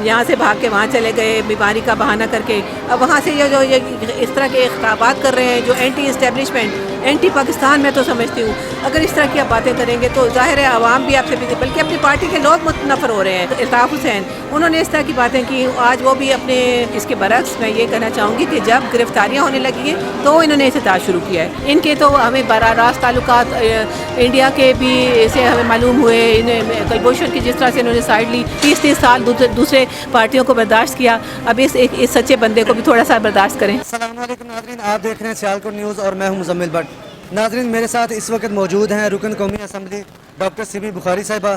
یہاں سے بھاگ کے وہاں چلے گئے بیماری کا بہانہ کر کے. اب وہاں سے یہ اس طرح کے خطابات کر رہے ہیں جو اینٹی اسٹیبلشمنٹ اینٹی پاکستان میں تو سمجھتی ہوں. اگر اس طرح کی آپ باتیں کریں گے تو ظاہر ہے عوام بھی آپ سے بلکہ اپنی پارٹی کے لوگ متنفر ہو رہے ہیں. الطاف حسین انہوں نے اس طرح کی باتیں کی, آج وہ بھی اپنے اس کے برعکس میں یہ کہنا چاہوں گی کہ جب گرفتاریاں ہونے لگی ہیں تو انہوں نے احتجاج شروع کیا ہے. ان کے تو ہمیں براہ راست تعلقات انڈیا کے بھی سے ہمیں معلوم ہوئے. کلبھوشن کی جس طرح سے انہوں نے سائڈ لی, 30 سال دوسرے پارٹیوں کو برداشت کیا, اب اس سچے بندے کو بھی تھوڑا سا برداشت کریں. السلام علیکم ناظرین, آپ دیکھ رہے ہیں سیالکوٹ نیوز اور میں ہوں مزمل بٹ. ناظرین میرے ساتھ اس وقت موجود ہیں رکن قومی اسمبلی ڈاکٹر سیمی بخاری صاحبہ.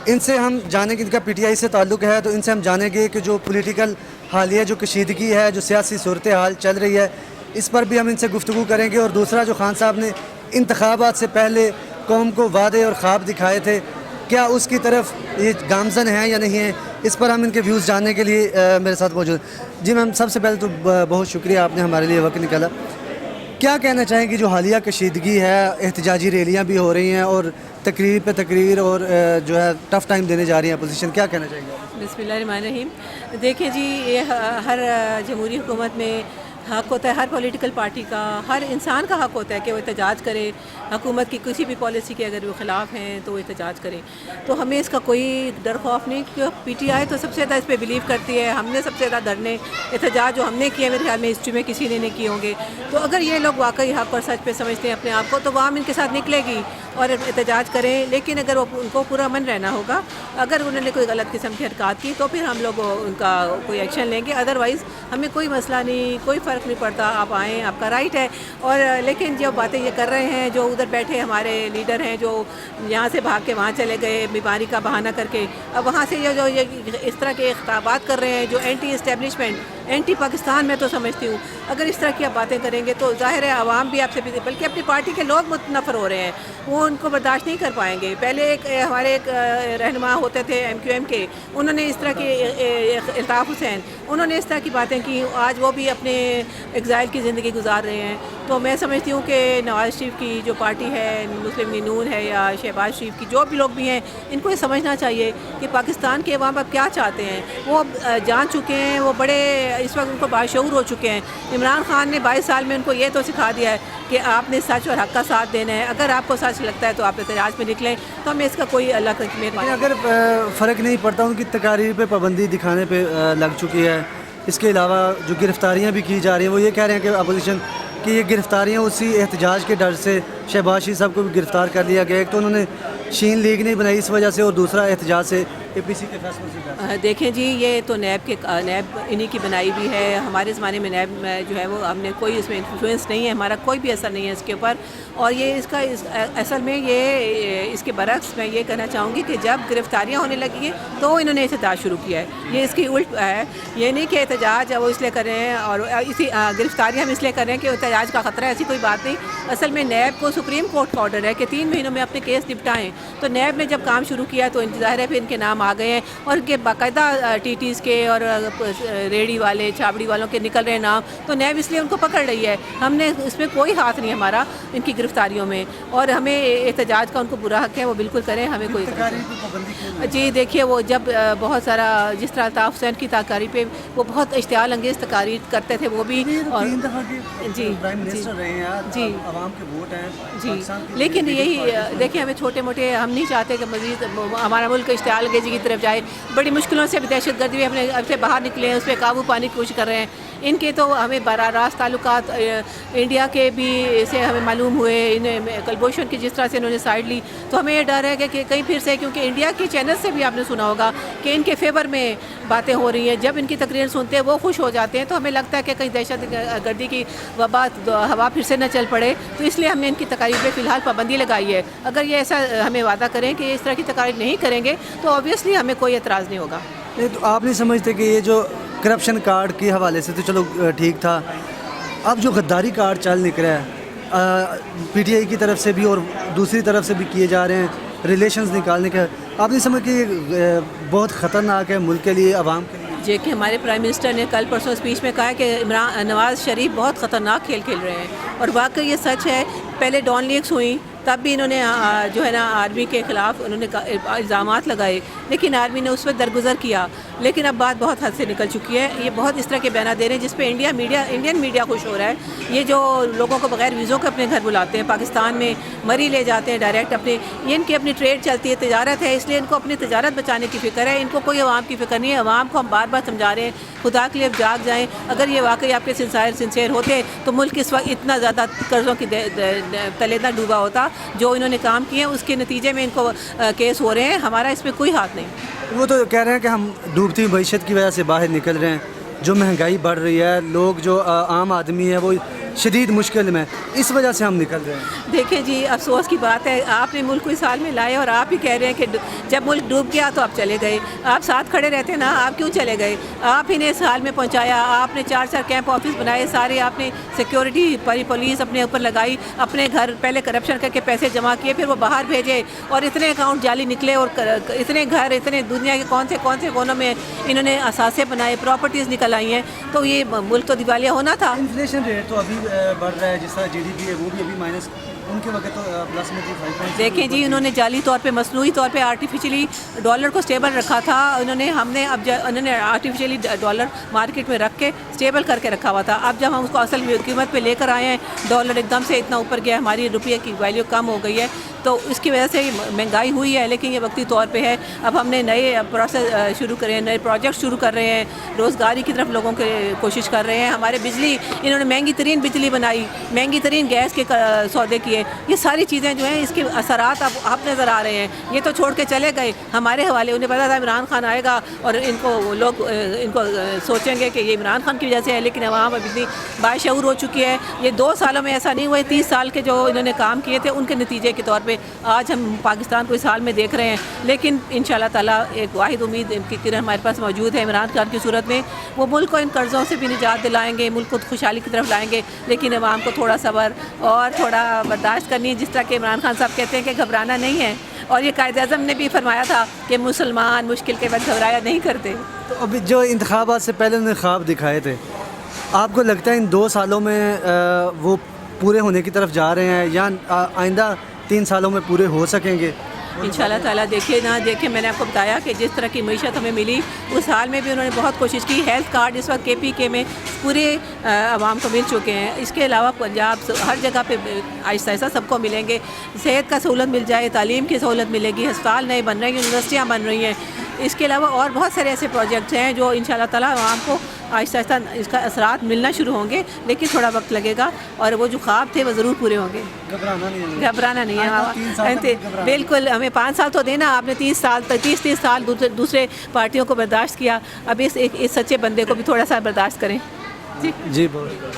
ان سے ہم جانیں گے, ان کا پی ٹی آئی سے تعلق ہے, تو ان سے ہم جانیں گے کہ جو پولیٹیکل حالیہ جو کشیدگی ہے, جو سیاسی صورتحال چل رہی ہے, اس پر بھی ہم ان سے گفتگو کریں گے. اور دوسرا جو خان صاحب نے انتخابات سے پہلے قوم کو وعدے اور خواب دکھائے تھے, کیا اس کی طرف یہ گامزن ہیں یا نہیں ہیں, اس پر ہم ان کے ویوز جاننے کے لیے میرے ساتھ موجود. جی میم, سب سے پہلے تو بہت شکریہ, آپ نے ہمارے لیے وقت نکالا. کیا کہنا چاہیں کہ جو حالیہ کشیدگی ہے, احتجاجی ریلیاں بھی ہو رہی ہیں اور تقریر پہ تقریر اور جو ہے ٹف ٹائم دینے جا رہی ہیں اپوزیشن, کیا کہنا چاہیں گے؟ بسم اللہ الرحمن الرحیم. دیکھیں جی, یہ ہر جمہوری حکومت میں حق ہوتا ہے, ہر پولیٹیکل پارٹی کا, ہر انسان کا حق ہوتا ہے کہ وہ احتجاج کرے. حکومت کی کسی بھی پالیسی کے اگر وہ خلاف ہیں تو وہ احتجاج کریں. تو ہمیں اس کا کوئی ڈر خوف نہیں, کیونکہ پی ٹی آئی تو سب سے زیادہ اس پہ بلیو کرتی ہے. ہم نے سب سے زیادہ دھرنے احتجاج جو ہم نے کیے, میرے خیال میں ہسٹری میں کسی نے نہیں کیے ہوں گے. تو اگر یہ لوگ واقعی حق اور سچ پہ سمجھتے ہیں اپنے آپ کو, تو وہ ہم ان کے ساتھ نکلے گی اور احتجاج کریں. لیکن اگر ان کو پورا امن رہنا ہوگا, اگر انہوں نے کوئی غلط قسم کی حرکات کی تو پھر ہم لوگ ان کا کوئی ایکشن لیں گے. ادروائز ہمیں کوئی مسئلہ نہیں, کوئی فرق نہیں پڑتا, آپ آئیں, آپ کا رائٹ ہے. اور لیکن جو باتیں یہ کر رہے ہیں, جو ادھر بیٹھے ہمارے لیڈر ہیں جو یہاں سے بھاگ کے وہاں چلے گئے بیماری کا بہانہ کر کے, اب وہاں سے یہ اس طرح کے خطابات کر رہے ہیں جو اینٹی اسٹیبلشمنٹ اینٹی پاکستان میں تو سمجھتی ہوں. اگر اس طرح کی آپ باتیں کریں گے تو ظاہر ہے عوام بھی آپ سے بلکہ اپنی پارٹی کے لوگ متنفر ہو رہے ہیں, وہ ان کو برداشت نہیں کر پائیں گے. پہلے ہمارے ایک رہنما ہوتے تھے ایم کیو ایم کے, انہوں نے اس طرح کی الطاف حسین انہوں نے اس طرح کی باتیں کی, آج وہ بھی اپنے ایگزائل کی زندگی گزار رہے ہیں. تو میں سمجھتی ہوں کہ نواز شریف کی جو پارٹی ہے, مسلم لیگ نون ہے یا شہباز شریف کی جو بھی لوگ بھی ہیں, ان کو یہ سمجھنا چاہیے کہ پاکستان کے عوام اب کیا چاہتے ہیں. وہ جان چکے ہیں, وہ بڑے اس وقت ان کو باشعور ہو چکے ہیں. عمران خان نے 22 سال میں ان کو یہ تو سکھا دیا ہے کہ آپ نے سچ اور حق کا ساتھ دینا ہے. اگر آپ کو سچ لگتا ہے تو آپ احتجاج میں نکلیں, تو ہمیں اس کا کوئی اللہ کا مہربانی. اگر فرق نہیں پڑتا, ان کی تقاریر پہ پابندی دکھانے پہ لگ چکی ہے. اس کے علاوہ جو گرفتاریاں بھی کی جا رہی ہیں, وہ یہ کہہ رہے ہیں کہ اپوزیشن کہ یہ گرفتاریاں اسی احتجاج کے ڈر سے, شہباز شریف صاحب کو بھی گرفتار کر لیا گیا. ایک تو انہوں نے شین لیگ نہیں بنائی اس وجہ سے, اور دوسرا احتجاج سے اے پی سی کے فیصلوں سے. دیکھیں جی, یہ تو نیب انہی کی بنائی بھی ہے. ہمارے زمانے میں نیب جو ہے وہ ہم نے کوئی اس میں انفلوئنس نہیں ہے, ہمارا کوئی بھی اثر نہیں ہے اس کے اوپر. اور یہ اس کا اصل میں یہ اس کے برعکس میں یہ کہنا چاہوں گی کہ جب گرفتاریاں ہونے لگی ہیں تو انہوں نے احتجاج شروع کیا ہے. یہ اس کی الٹ ہے, یہ نہیں کہ احتجاج وہ اس لیے کر رہے ہیں اور اسی گرفتاریاں ہم اس لیے کر رہے ہیں کہ احتجاج کا خطرہ ہے, ایسی کوئی بات نہیں. اصل میں نیب کو سپریم کورٹ کا آرڈر ہے کہ 3 مہینوں میں اپنے کیس نپٹائیں. تو نیب نے جب کام شروع کیا تو ظاہر ہے پھر ان کے نام آ گئے ہیں, اور ان کے باقاعدہ ٹی ٹیز کے اور ریڑھی والے چھابڑی والوں کے نکل رہے نام. تو نیب اس لیے ان کو پکڑ رہی ہے. ہم نے اس میں کوئی ہاتھ نہیں ہمارا ان کی گرفتاریوں میں, اور ہمیں احتجاج کا ان کو برا حق ہے, وہ بالکل کریں, ہمیں کوئی. جی دیکھیے, وہ جب بہت سارا جس طرح الطاف حسین کی تقاریر پہ وہ بہت اشتعال انگیز تقاریر کرتے تھے, وہ بھی جی جی عوام کے ووٹ ہیں جی. لیکن یہی دیکھیں, ہمیں چھوٹے موٹے ہم نہیں چاہتے کہ مزید ہمارا ملک اشتعال انگیزی کی طرف جائے. بڑی مشکلوں سے دہشت گردی بھی ہم سے باہر نکلے ہیں, اس پہ قابو پانے کی کوشش کر رہے ہیں. ان کے تو ہمیں براہ راست تعلقات انڈیا کے بھی سے ہمیں معلوم ہوئے. کلبھوشن کی جس طرح سے انہوں نے سائڈ لی, تو ہمیں یہ ڈر ہے کہ کہیں پھر سے, کیونکہ انڈیا کی چینل سے بھی آپ نے سنا ہوگا کہ ان کے فیور میں باتیں ہو رہی ہیں. جب ان کی تقریر سنتے ہیں وہ خوش ہو جاتے ہیں, تو ہمیں لگتا ہے کہ کہیں دہشت گردی کی وبا ہوا پھر سے نہ چل پڑے. تو اس لیے ہم نے ان کی تقاریر پہ فی الحال پابندی لگائی ہے. اگر یہ ایسا ہمیں وعدہ کریں کہ اس طرح کی تقاریر نہیں کریں گے تو آبویسلی ہمیں کوئی اعتراض نہیں ہوگا. تو آپ نہیں سمجھتے کہ یہ جو کرپشن کارڈ کے حوالے سے تو چلو ٹھیک تھا, اب جو غداری کارڈ چل نکلا ہے پی ٹی آئی کی طرف سے بھی اور دوسری طرف سے بھی کیے جا رہے ہیں ریلیشنز نکالنے کے, آپ نہیں سمجھ کہ یہ بہت خطرناک ہے ملک کے لیے, عوام کے لیے؟ جی کہ ہمارے پرائم منسٹر نے کل پرسوں اسپیچ میں کہا کہ نواز شریف بہت خطرناک کھیل کھیل رہے ہیں, اور واقعی یہ سچ ہے. پہلے ڈان لیگس ہوئیں, تب بھی انہوں نے جو ہے نا آرمی کے خلاف انہوں نے الزامات لگائے، لیکن آرمی نے اس وقت درگزر کیا. لیکن اب بات بہت حد سے نکل چکی ہے. یہ بہت اس طرح کے بیانات دے رہے ہیں جس پہ انڈین میڈیا خوش ہو رہا ہے. یہ جو لوگوں کو بغیر ویزوں کے اپنے گھر بلاتے ہیں، پاکستان میں مری لے جاتے ہیں ڈائریکٹ اپنے، یہ ان کی اپنی ٹریڈ چلتی ہے، تجارت ہے، اس لیے ان کو اپنی تجارت بچانے کی فکر ہے. ان کو کوئی عوام کی فکر نہیں ہے. عوام کو ہم بار بار سمجھا رہے ہیں خدا کے لیے جاگ جائیں. اگر یہ واقعی آپ کے سنسیئر ہوتے تو ملک اس وقت اتنا زیادہ قرضوں کی تلے نہ ڈوبا ہوتا. جو انہوں نے کام کیے ہیں اس کے نتیجے میں ان کو کیس ہو رہے ہیں. ہمارا اس میں کوئی ہاتھ نہیں. وہ تو کہہ رہے ہیں کہ ہم ڈوبتی معیشت کی وجہ سے باہر نکل رہے ہیں، جو مہنگائی بڑھ رہی ہے، لوگ جو عام آدمی ہے وہ شدید مشکل میں، اس وجہ سے ہم نکل رہے ہیں. دیکھیں جی، افسوس کی بات ہے، آپ نے ملک کو اس حال میں لائے اور آپ ہی کہہ رہے ہیں کہ جب ملک ڈوب گیا تو آپ چلے گئے. آپ ساتھ کھڑے رہتے نا، آپ کیوں چلے گئے؟ آپ ہی نے اس حال میں پہنچایا. آپ نے 4 کیمپ آفس بنائے سارے، آپ نے سیکیورٹی پولیس اپنے اوپر لگائی، اپنے گھر پہلے کرپشن کر کے پیسے جمع کیے، پھر وہ باہر بھیجے اور اتنے اکاؤنٹ جعلی نکلے اور اتنے گھر، اتنے دنیا کے کون سے کونوں میں انہوں نے اثاثے بنائے، پراپرٹیز نکل آئی ہیں. تو یہ ملک تو دیوالیہ ہونا تھا. انفلیشن ریٹ تو ابھی بڑھ رہا ہے، جس طرح GDP ہے وہ بھی ابھی مائنس، ان کے وقت تو پلس میں تھی 5. دیکھیں جی، انہوں نے جعلی طور پہ، مصنوعی طور پہ آرٹیفیشلی ڈالر کو سٹیبل رکھا تھا. انہوں نے آرٹیفیشلی ڈالر مارکیٹ میں رکھ کے سٹیبل کر کے رکھا ہوا تھا. اب جب ہم اس کو اصل قیمت پہ لے کر آئے ہیں، ڈالر ایک دم سے اتنا اوپر گیا، ہماری روپیے کی ویلیو کم ہو گئی ہے، تو اس کی وجہ سے مہنگائی ہوئی ہے. لیکن یہ وقتی طور پہ ہے. اب ہم نے نئے پروسیس شروع کرے ہیں، نئے پروجیکٹ شروع کر رہے ہیں، روزگاری کی طرف لوگوں کے کوشش کر رہے ہیں. ہمارے بجلی، انہوں نے مہنگی ترین بجلی بنائی، مہنگی ترین گیس کے سودے کیے. یہ ساری چیزیں جو ہیں اس کے اثرات اب نظر آ رہے ہیں. یہ تو چھوڑ کے چلے گئے ہمارے حوالے. انہیں پتا تھا عمران خان آئے گا اور لوگ ان کو سوچیں گے کہ یہ عمران خان کی وجہ سے ہے، لیکن عوام اب اتنی باشعور ہو چکی ہے. یہ 2 سالوں میں ایسا نہیں ہوا ہے. 30 سال کے جو انہوں نے کام کیے تھے ان کے نتیجے کے طور پہ آج ہم پاکستان کو اس حال میں دیکھ رہے ہیں. لیکن انشاءاللہ تعالیٰ ایک واحد امید ان کی کرن ہمارے پاس موجود ہے عمران خان کی صورت میں. وہ ملک کو ان قرضوں سے بھی نجات دلائیں گے، ملک کو خوشحالی کی طرف لائیں گے. لیکن عوام کو تھوڑا صبر اور تھوڑا برداشت کرنی ہے. جس طرح کہ عمران خان صاحب کہتے ہیں کہ گھبرانا نہیں ہے، اور یہ قائد اعظم نے بھی فرمایا تھا کہ مسلمان مشکل کے وقت گھبرایا نہیں کرتے. تو ابھی جو انتخابات سے پہلے انہوں نے خواب دکھائے تھے، آپ کو لگتا ہے ان 2 سالوں میں وہ پورے ہونے کی طرف جا رہے ہیں یا آئندہ 3 سالوں میں پورے ہو سکیں گے؟ انشاءاللہ تعالیٰ دیکھیں میں نے آپ کو بتایا کہ جس طرح کی معیشت ہمیں ملی اس حال میں بھی انہوں نے بہت کوشش کی. ہیلتھ کارڈ اس وقت KPK میں پورے عوام کو مل چکے ہیں. اس کے علاوہ پنجاب ہر جگہ پہ آہستہ آہستہ سب کو ملیں گے. صحت کا سہولت مل جائے، تعلیم کی سہولت ملے گی، ہسپتال نئے بن رہے ہیں، یونیورسٹیاں بن رہی ہیں. اس کے علاوہ اور بہت سارے ایسے پروجیکٹس ہیں جو انشاءاللہ تعالیٰ عوام کو آہستہ آہستہ اس کا اثرات ملنا شروع ہوں گے. لیکن تھوڑا وقت لگے گا اور وہ جو خواب تھے وہ ضرور پورے ہوں گے. گھبرانا نہیں ہے. بالکل، ہمیں 5 سال تو دینا. آپ نے 30 سال دوسرے پارٹیوں کو برداشت کیا. اب اس سچے بندے کو بھی تھوڑا سا برداشت کریں. جی بہت